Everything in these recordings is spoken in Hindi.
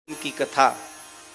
की कथा,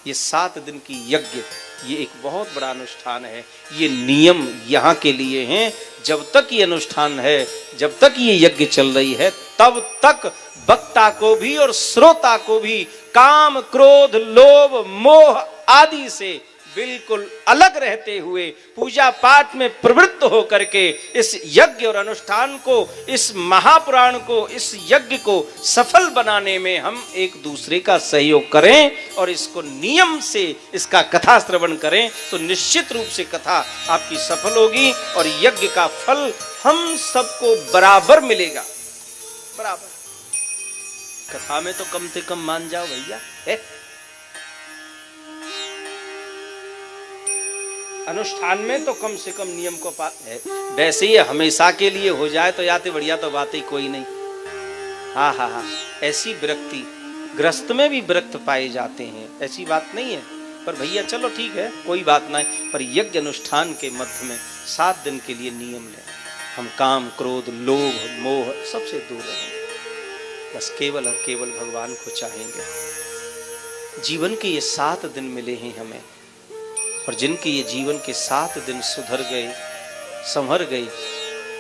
ये 7 दिन की यज्ञ, ये एक बहुत बड़ा अनुष्ठान है। ये नियम यहाँ के लिए हैं। जब तक ये अनुष्ठान है, जब तक ये यज्ञ चल रही है, तब तक वक्ता को भी और श्रोता को भी काम, क्रोध, लोभ, मोह आदि से बिल्कुल अलग रहते हुए पूजा पाठ में प्रवृत्त होकर के इस यज्ञ और अनुष्ठान को, इस महापुराण को, इस यज्ञ को सफल बनाने में हम एक दूसरे का सहयोग करें और इसको नियम से इसका कथा श्रवण करें, तो निश्चित रूप से कथा आपकी सफल होगी और यज्ञ का फल हम सबको बराबर मिलेगा। बराबर। कथा में तो कम से कम मान जाओ भैया, है? अनुष्ठान में तो कम से कम नियम को है। वैसे ही हमेशा के लिए हो जाए तो याते बढ़िया तो बात ही कोई नहीं। हाँ हाँ हाँ, ऐसी विरक्ति ग्रस्त में भी विरक्त पाए जाते हैं, ऐसी बात नहीं है। पर भैया चलो ठीक है, कोई बात नहीं, पर यज्ञ अनुष्ठान के मध्य में 7 दिन के लिए नियम लें। हम काम, क्रोध, लोभ, मोह सबसे दूर रहेंगे, बस केवल और केवल भगवान को चाहेंगे। जीवन के ये 7 दिन मिले हैं हमें, और जिनके ये जीवन के 7 दिन सुधर गए, संभर गए,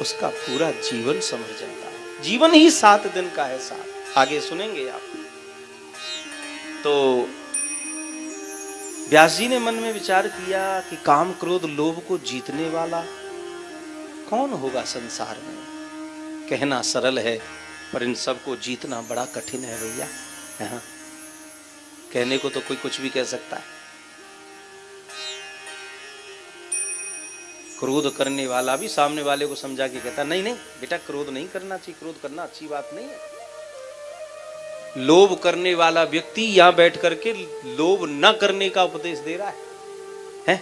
उसका पूरा जीवन संभर जाता है। जीवन ही 7 दिन का है। 7 आगे सुनेंगे आप। तो व्यास जी ने मन में विचार किया कि काम, क्रोध, लोभ को जीतने वाला कौन होगा संसार में। कहना सरल है, पर इन सबको जीतना बड़ा कठिन है भैया। कहने को तो कोई कुछ भी कह सकता है। क्रोध करने वाला भी सामने वाले को समझा के कहता नहीं नहीं बेटा, क्रोध नहीं करना चाहिए, क्रोध करना अच्छी बात नहीं है। लोभ करने वाला व्यक्ति यहां बैठ करके लोभ न करने का उपदेश दे रहा है?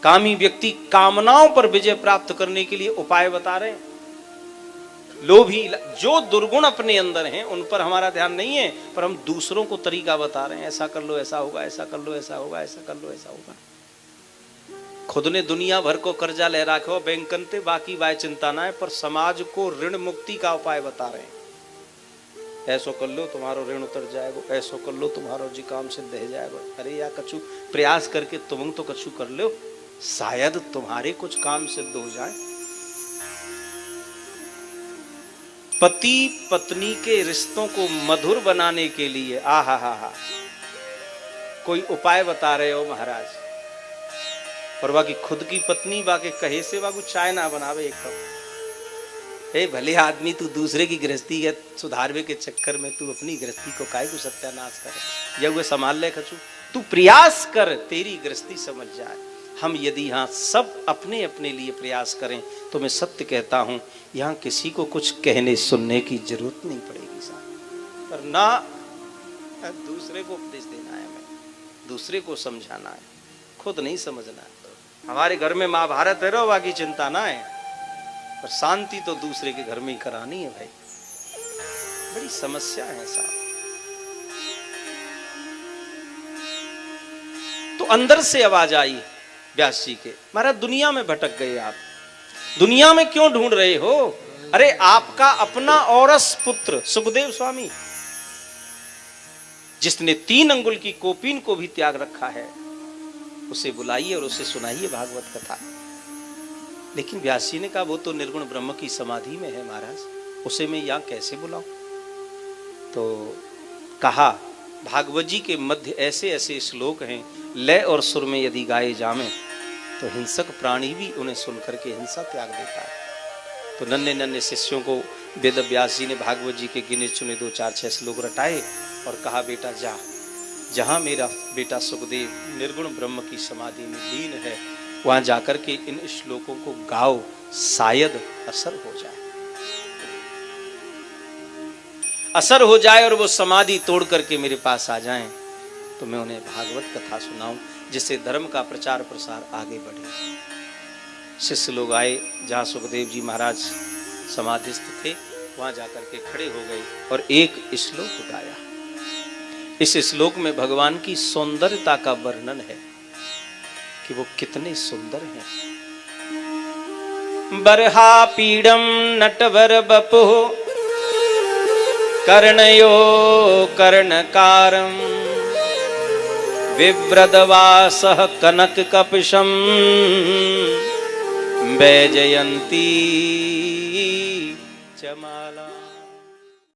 कामी व्यक्ति कामनाओं पर विजय प्राप्त करने के लिए उपाय बता रहे हैं। लोभी, जो दुर्गुण अपने अंदर हैं उन पर हमारा ध्यान नहीं है, पर हम दूसरों को तरीका बता रहे हैं। ऐसा कर लो ऐसा होगा, ऐसा कर लो ऐसा होगा, ऐसा कर लो ऐसा होगा। खुद ने दुनिया भर को कर्जा ले रखो बैंकनते, बाकी बाय चिंता ना है, पर समाज को ऋण मुक्ति का उपाय बता रहे हैं। ऐसो कर लो तुम्हारो ऋण उतर जाएगा, ऐसो कर लो तुम्हारो जी काम सिद्ध हो जाएगा। अरे या कछु प्रयास करके तुम तो कछु कर लो, शायद तुम्हारे कुछ काम सिद्ध हो जाए। पति पत्नी के रिश्तों को मधुर बनाने के लिए हा कोई उपाय बता रहे हो महाराज, और बाकी खुद की पत्नी बाकी कहे से बाकी चाय ना बनावे एक कप। हे भले आदमी, तू दूसरे की गृहस्थी के सुधारवे के चक्कर में तू अपनी गृहस्थी को काहे को सत्यानाश करे। ये संभाल ले खचू, तू प्रयास कर, तेरी गृहस्थी समझ जाए। हम यदि यहाँ सब अपने अपने लिए प्रयास करें तो मैं सत्य कहता हूँ, यहाँ किसी को कुछ कहने सुनने की जरूरत नहीं पड़ेगी साहब। पर ना दूसरे को उपदेश देना है, हमें दूसरे को समझाना है, खुद नहीं समझना है। हमारे घर में महाभारत है, रो बाकी चिंता ना है, पर शांति तो दूसरे के घर में ही करानी है भाई। बड़ी समस्या है साहब। तो अंदर से आवाज आई व्यास जी के, महाराज दुनिया में भटक गए आप, दुनिया में क्यों ढूंढ रहे हो? अरे आपका अपना औरस पुत्र सुखदेव स्वामी, जिसने 3 अंगुल की कोपीन को भी त्याग रखा है, उसे बुलाइए और उसे सुनाइए भागवत कथा। लेकिन व्यास जी ने कहा वो तो निर्गुण ब्रह्म की समाधि में है महाराज, उसे मैं यहाँ कैसे बुलाऊं? तो कहा भागवत जी के मध्य ऐसे ऐसे श्लोक हैं, लय और सुर में यदि गाए जामें तो हिंसक प्राणी भी उन्हें सुनकर के हिंसा त्याग देता है। तो नन्हे नन्हे शिष्यों को वेद व्यास जी ने भागवत जी के गिने चुने 2, 4, 6 श्लोक रटाए और कहा बेटा जा, जहां मेरा बेटा सुखदेव निर्गुण ब्रह्म की समाधि में लीन है, वहां जाकर के इन श्लोकों को गाओ, शायद असर हो जाए, असर हो जाए और वो समाधि तोड़ करके मेरे पास आ जाएं, तो मैं उन्हें भागवत कथा सुनाऊं, जिससे धर्म का प्रचार प्रसार आगे बढ़े। शिष्य लोग आए, जहां सुखदेव जी महाराज समाधिस्थ थे, वहां जाकर के खड़े हो गए और एक श्लोक गाया। इस श्लोक में भगवान की सौंदर्यता का वर्णन है कि वो कितने सुंदर हैं। बरहा पीड़म नटवर बपो कर्णयो कर्णकारं विव्रतवासः कनककपिशं वैजयन्ती च माला।